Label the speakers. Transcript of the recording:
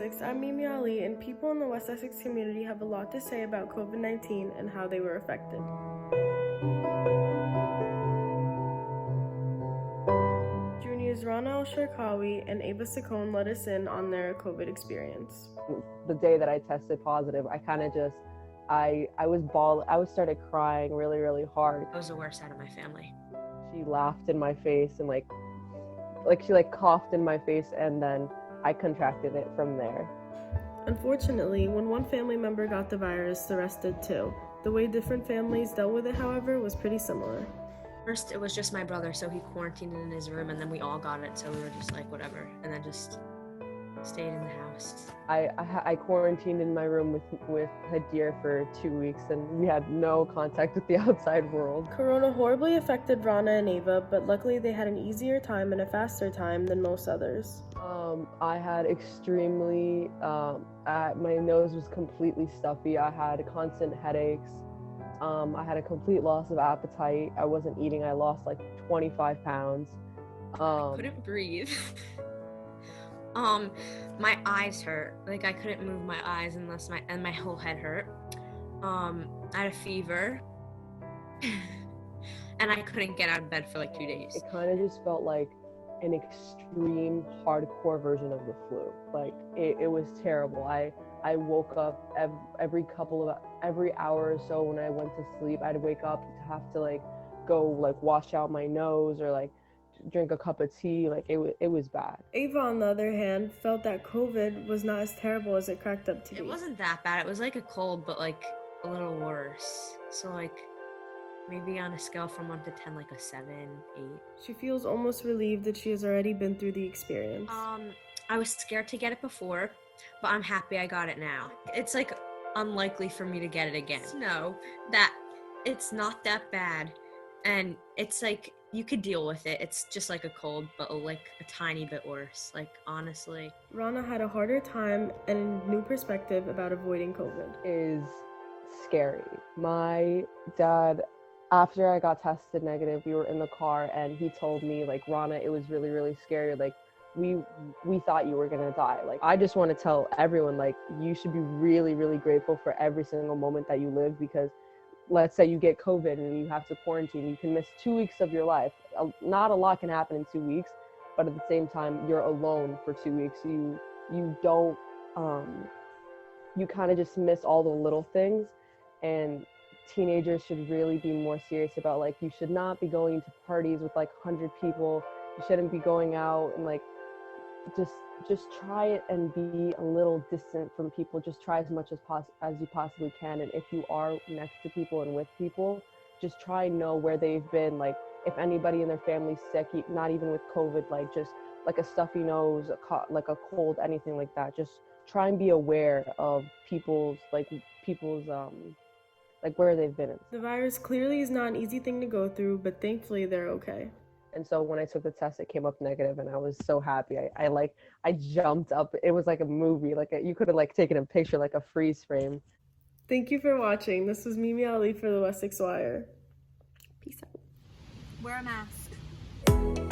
Speaker 1: Essex. I'm Mimi Ali, and people in the West Essex community have a lot to say about COVID-19 and how they were affected. Juniors Rona and Ava Saccone let us in on their COVID experience.
Speaker 2: The day that I tested positive, I kind of just, I started crying really, really hard.
Speaker 3: I was the worst out of my family.
Speaker 2: She laughed in my face and she coughed in my face, and then I contracted it from there.
Speaker 1: Unfortunately, when one family member got the virus, the rest did too. The way different families dealt with it, however, was pretty similar.
Speaker 3: First, it was just my brother, so he quarantined in his room, and then we all got it, so we were just like, whatever, and then just stayed in the house.
Speaker 2: I quarantined in my room with Hadir for 2 weeks, and we had no contact with the outside world.
Speaker 1: Corona horribly affected Rana and Ava, but luckily they had an easier time and a faster time than most others.
Speaker 2: I had extremely, my nose was completely stuffy. I had constant headaches. I had a complete loss of appetite. I wasn't eating. I lost like 25 pounds.
Speaker 3: I couldn't breathe. My eyes hurt. Like I couldn't move my eyes and my whole head hurt. I had a fever. And I couldn't get out of bed for like 2 days.
Speaker 2: It kind of just felt like an extreme hardcore version of the flu. Like it was terrible. I woke up every hour or so when I went to sleep. I'd wake up to have to go wash out my nose or drink a cup of tea. It was bad.
Speaker 1: Ava, on the other hand, felt that COVID was not as terrible as it cracked up to be.
Speaker 3: It wasn't that bad. It was like a cold, but a little worse. So maybe on a scale from 1 to 10, a 7, 8.
Speaker 1: She feels almost relieved that she has already been through the experience.
Speaker 3: I was scared to get it before, but I'm happy I got it now. It's unlikely for me to get it again. Know that it's not that bad, and it's you could deal with it. It's just like a cold, but a tiny bit worse. Honestly.
Speaker 1: Rana had a harder time and a new perspective about avoiding COVID.
Speaker 2: Is scary. My dad, after I got tested negative, we were in the car and he told me Rana, it was really, really scary. We thought you were gonna die. I just want to tell everyone, you should be really, really grateful for every single moment that you live, because let's say you get COVID and you have to quarantine, you can miss 2 weeks of your life. Not a lot can happen in 2 weeks, but at the same time, you're alone for 2 weeks. You don't, you kind of just miss all the little things, and teenagers should really be more serious about, you should not be going to parties with 100 people. You shouldn't be going out and just try it and be a little distant from people. Just try as much as you possibly can. And if you are next to people and with people, just try and know where they've been. If anybody in their family's sick, not even with COVID, just a stuffy nose, a cold, anything like that. Just try and be aware of people's where they've been.
Speaker 1: The virus clearly is not an easy thing to go through, but thankfully they're okay.
Speaker 2: And so when I took the test, it came up negative, and I was so happy. I jumped up. It was like a movie. You could have taken a picture, a freeze frame.
Speaker 1: Thank you for watching. This was Mimi Ali for the Essex Wire. Peace out.
Speaker 3: Wear a mask.